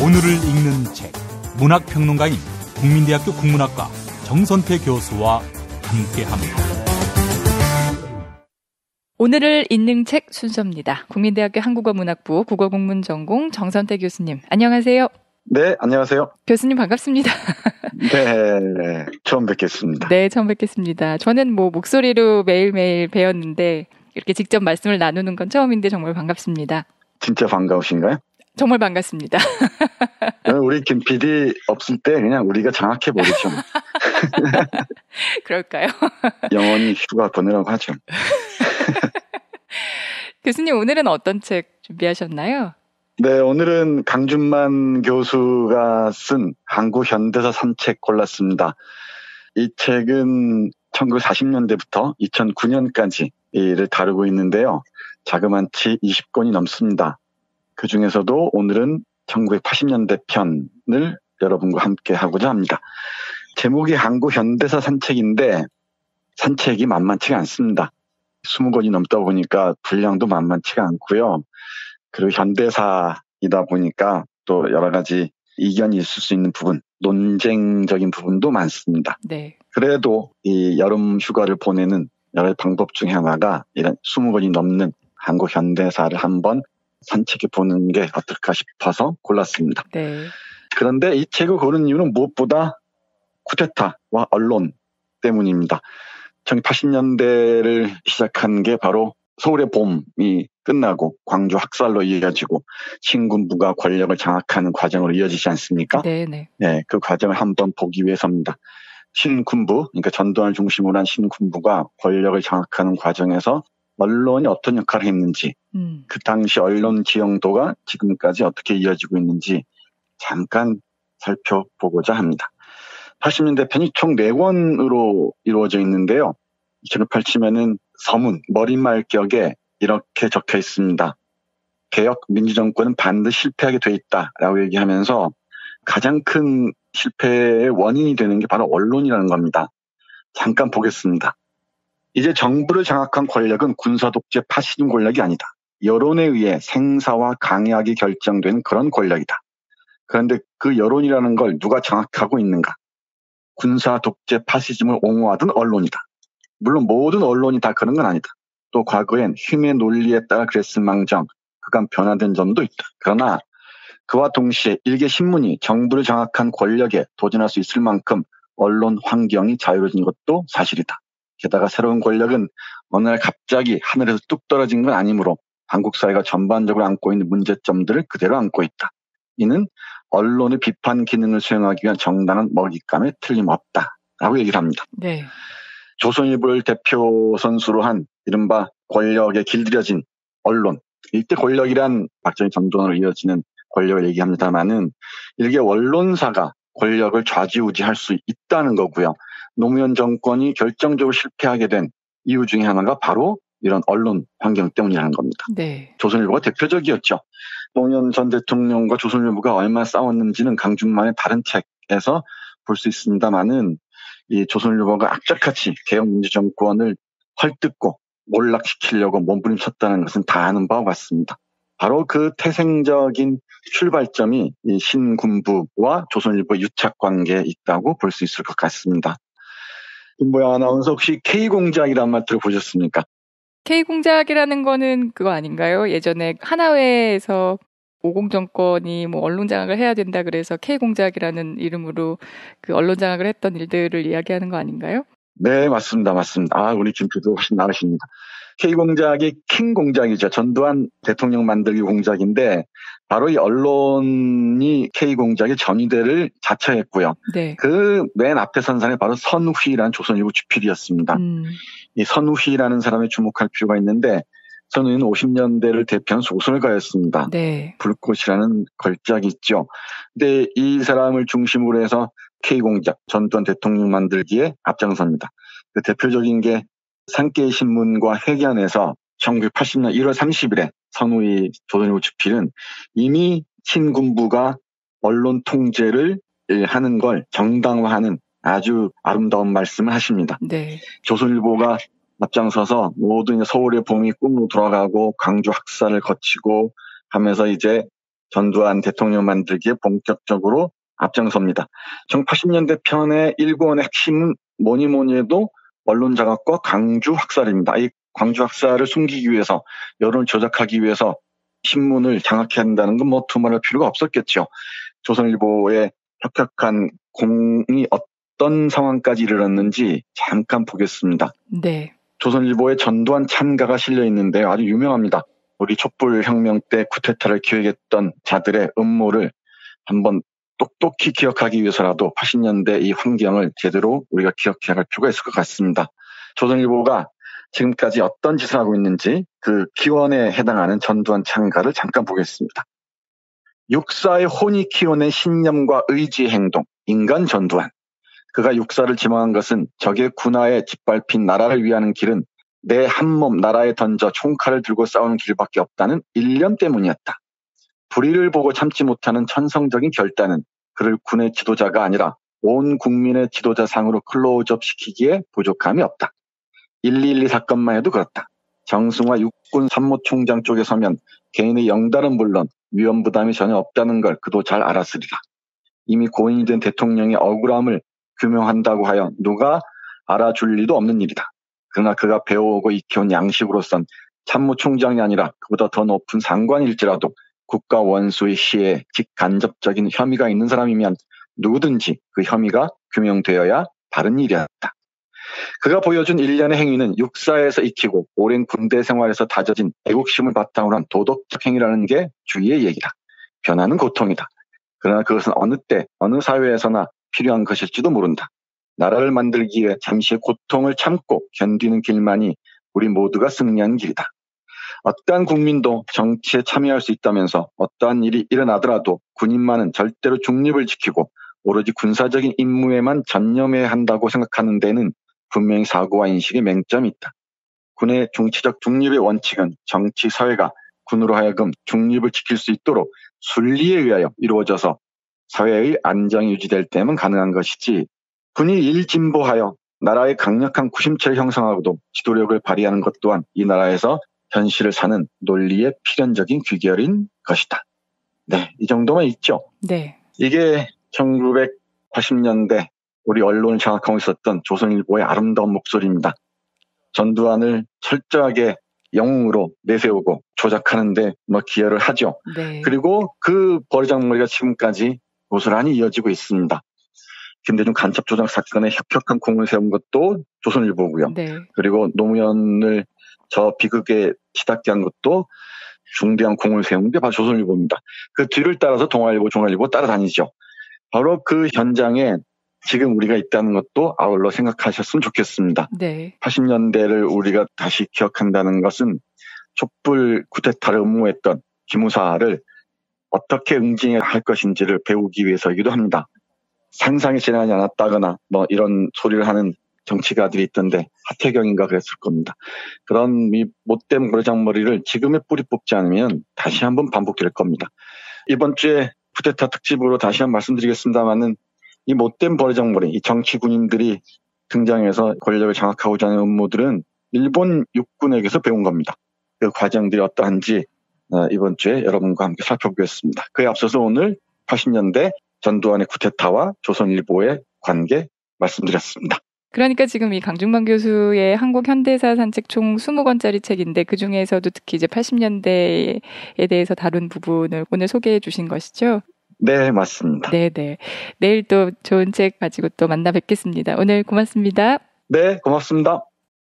오늘을 읽는 책, 문학평론가인 국민대학교 국문학과 정선태 교수와 함께합니다. 오늘을 읽는 책 순서입니다. 국민대학교 한국어문학부 국어국문전공 정선태 교수님, 안녕하세요. 네, 안녕하세요. 교수님 반갑습니다. 네, 처음 뵙겠습니다. 네, 처음 뵙겠습니다. 저는 목소리로 매일매일 뵈었는데 이렇게 직접 말씀을 나누는 건 처음인데 정말 반갑습니다. 진짜 반가우신가요? 정말 반갑습니다. 우리 김 PD 없을 때 그냥 우리가 장악해 버리죠. 그럴까요? 영원히 휴가 보내라고 하죠. 교수님, 오늘은 어떤 책 준비하셨나요? 네, 오늘은 강준만 교수가 쓴 한국 현대사 산책 골랐습니다. 이 책은 1940년대부터 2009년까지를 다루고 있는데요. 자그만치 20권이 넘습니다. 그 중에서도 오늘은 1980년대 편을 여러분과 함께 하고자 합니다. 제목이 한국 현대사 산책인데 산책이 만만치가 않습니다. 20권이 넘다 보니까 분량도 만만치가 않고요. 그리고 현대사이다 보니까 또 여러 가지 이견이 있을 수 있는 부분, 논쟁적인 부분도 많습니다. 네. 그래도 이 여름 휴가를 보내는 여러 방법 중에 하나가 이런 20권이 넘는 한국 현대사를 한번 산책해 보는 게 어떨까 싶어서 골랐습니다. 네. 그런데 이 책을 고른 이유는 무엇보다 쿠데타와 언론 때문입니다. 1980년대를 시작한 게 바로 서울의 봄이 끝나고 광주 학살로 이어지고 신군부가 권력을 장악하는 과정으로 이어지지 않습니까? 네네. 네, 그 과정을 한번 보기 위해서입니다. 신군부, 그러니까 전두환을 중심으로 한 신군부가 권력을 장악하는 과정에서 언론이 어떤 역할을 했는지, 그 당시 언론 지형도가 지금까지 어떻게 이어지고 있는지 잠깐 살펴보고자 합니다. 80년대 편이 총 4권으로 이루어져 있는데요. 이 책을 펼치면은 서문, 머릿말격에 이렇게 적혀 있습니다. 개혁 민주정권은 반드시 실패하게 돼 있다라고 얘기하면서 가장 큰 실패의 원인이 되는 게 바로 언론이라는 겁니다. 잠깐 보겠습니다. 이제 정부를 장악한 권력은 군사독재 파시즘 권력이 아니다. 여론에 의해 생사와 강약이 결정되는 그런 권력이다. 그런데 그 여론이라는 걸 누가 장악하고 있는가? 군사독재 파시즘을 옹호하던 언론이다. 물론 모든 언론이 다 그런 건 아니다. 또 과거엔 힘의 논리에 따라 그랬을 망정 그간 변화된 점도 있다. 그러나 그와 동시에 일개 신문이 정부를 장악한 권력에 도전할 수 있을 만큼 언론 환경이 자유로워진 것도 사실이다. 게다가 새로운 권력은 어느 날 갑자기 하늘에서 뚝 떨어진 건 아니므로 한국 사회가 전반적으로 안고 있는 문제점들을 그대로 안고 있다. 이는 언론의 비판 기능을 수행하기 위한 정당한 먹잇감에 틀림없다라고 얘기를 합니다. 네. 조선일보를 대표 선수로 한 이른바 권력에 길들여진 언론. 이때 권력이란 박정희 정권으로 이어지는 권력을 얘기합니다만은 일개 언론사가 권력을 좌지우지할 수 있다는 거고요. 노무현 정권이 결정적으로 실패하게 된 이유 중에 하나가 바로 이런 언론 환경 때문이라는 겁니다. 네. 조선일보가 대표적이었죠. 노무현 전 대통령과 조선일보가 얼마나 싸웠는지는 강준만의 다른 책에서 볼 수 있습니다만은 이 조선일보가 악착같이 개혁민주정권을 헐뜯고 몰락시키려고 몸부림쳤다는 것은 다 아는 바와 같습니다. 바로 그 태생적인 출발점이 이 신군부와 조선일보 유착관계에 있다고 볼 수 있을 것 같습니다. 김보영 아나운서 혹시 K공작이라는 말 들어보셨습니까? K공작이라는 거는 그거 아닌가요? 예전에 하나회에서 오공정권이 언론 장악을 해야 된다 그래서 K공작이라는 이름으로 그 언론 장악을 했던 일들을 이야기하는 거 아닌가요? 네, 맞습니다. 맞습니다. 우리 김PD도 훨씬 나으십니다. K공작이 킹공작이죠. 전두환 대통령 만들기 공작인데 바로 이 언론이 K공작의 전위대를 자처했고요. 네. 그 맨 앞에 선 사람이 바로 선우희라는 조선일보 주필이었습니다. 이 선우희라는 사람에 주목할 필요가 있는데 선우희는 50년대를 대표한 소설가였습니다. 네. 불꽃이라는 걸작이 있죠. 근데 이 사람을 중심으로 해서 K공작, 전두환 대통령 만들기에 앞장섭니다. 그 대표적인 게 산케이 신문과 회견에서 1980년 1월 30일에 선우희 조선일보 주필은 이미 신군부가 언론 통제를 하는 걸 정당화하는 아주 아름다운 말씀을 하십니다. 네. 조선일보가 앞장서서 모든 서울의 봄이 꿈으로 돌아가고 광주 학살을 거치고 하면서 이제 전두환 대통령 만들기에 본격적으로 앞장섭니다. 1980년대 편의 일권의 핵심은 뭐니 해도 언론 장악과 광주 학살입니다. 이 광주 학살을 숨기기 위해서, 여론을 조작하기 위해서 신문을 장악해야 한다는 건 뭐 두말할 필요가 없었겠죠. 조선일보의 혁혁한 공이 어떤 상황까지 이르렀는지 잠깐 보겠습니다. 네. 조선일보의 전두환 찬가가 실려 있는데 아주 유명합니다. 우리 촛불혁명 때 쿠데타를 기획했던 자들의 음모를 한번 똑똑히 기억하기 위해서라도 80년대 이 환경을 제대로 우리가 기억해야 할 필요가 있을 것 같습니다. 조선일보가 지금까지 어떤 짓을 하고 있는지 그 기원에 해당하는 전두환 찬가를 잠깐 보겠습니다. 육사의 혼이 키워낸 신념과 의지의 행동, 인간 전두환. 그가 육사를 지망한 것은 적의 군하에 짓밟힌 나라를 위하는 길은 내 한몸 나라에 던져 총칼을 들고 싸우는 길밖에 없다는 일념 때문이었다. 불의를 보고 참지 못하는 천성적인 결단은 그를 군의 지도자가 아니라 온 국민의 지도자상으로 클로즈업 시키기에 부족함이 없다. 1.12 사건만 해도 그렇다. 정승화 육군 참모총장 쪽에 서면 개인의 영달은 물론 위험 부담이 전혀 없다는 걸 그도 잘 알았으리라. 이미 고인이 된 대통령의 억울함을 규명한다고 하여 누가 알아줄 리도 없는 일이다. 그러나 그가 배워오고 익혀온 양식으로선 참모총장이 아니라 그보다 더 높은 상관일지라도 국가 원수의 시에 직간접적인 혐의가 있는 사람이면 누구든지 그 혐의가 규명되어야 바른 일이었다. 그가 보여준 일련의 행위는 육사에서 익히고 오랜 군대 생활에서 다져진 애국심을 바탕으로 한 도덕적 행위라는 게 주의의 얘기다. 변화는 고통이다. 그러나 그것은 어느 때 어느 사회에서나 필요한 것일지도 모른다. 나라를 만들기 위해 잠시의 고통을 참고 견디는 길만이 우리 모두가 승리하는 길이다. 어떠한 국민도 정치에 참여할 수 있다면서 어떠한 일이 일어나더라도 군인만은 절대로 중립을 지키고 오로지 군사적인 임무에만 전념해야 한다고 생각하는 데는 분명히 사고와 인식의 맹점이 있다. 군의 정치적 중립의 원칙은 정치 사회가 군으로 하여금 중립을 지킬 수 있도록 순리에 의하여 이루어져서 사회의 안정이 유지될 때만 가능한 것이지, 군이 일진보하여 나라의 강력한 구심체를 형성하고도 지도력을 발휘하는 것 또한 이 나라에서 현실을 사는 논리의 필연적인 귀결인 것이다. 네, 이 정도만 있죠. 네. 이게 1980년대 우리 언론을 장악하고 있었던 조선일보의 아름다운 목소리입니다. 전두환을 철저하게 영웅으로 내세우고 조작하는데 기여를 하죠. 네. 그리고 그 버르장머리가 지금까지 고스란히 이어지고 있습니다. 김대중 간첩 조작 사건에 혁혁한 공을 세운 것도 조선일보고요. 네. 그리고 노무현을 저 비극에 치닫게 한 것도 중대한 공을 세운 게 바로 조선일보입니다. 그 뒤를 따라서 동아일보, 중앙일보 따라다니죠. 바로 그 현장에 지금 우리가 있다는 것도 아울러 생각하셨으면 좋겠습니다. 네. 80년대를 우리가 다시 기억한다는 것은 촛불 쿠데타를 음모했던 기무사를 어떻게 응징해야 할 것인지를 배우기 위해서이기도 합니다. 상상이 지나지 않았다거나 이런 소리를 하는 정치가들이 있던데 하태경인가 그랬을 겁니다. 그런 못된 버르장머리를 지금의 뿌리 뽑지 않으면 다시 한번 반복될 겁니다. 이번 주에 쿠데타 특집으로 다시 한번 말씀드리겠습니다만은 이 못된 버르장머리, 이 정치 군인들이 등장해서 권력을 장악하고자 하는 음모들은 일본 육군에게서 배운 겁니다. 그 과정들이 어떠한지 이번 주에 여러분과 함께 살펴보겠습니다. 그에 앞서서 오늘 80년대 전두환의 쿠데타와 조선일보의 관계 말씀드렸습니다. 그러니까 지금 이 강중만 교수의 한국 현대사 산책 총 20권짜리 책인데 그 중에서도 특히 이제 80년대에 대해서 다룬 부분을 오늘 소개해 주신 것이죠? 네, 맞습니다. 네네. 내일 또 좋은 책 가지고 또 만나 뵙겠습니다. 오늘 고맙습니다. 네, 고맙습니다.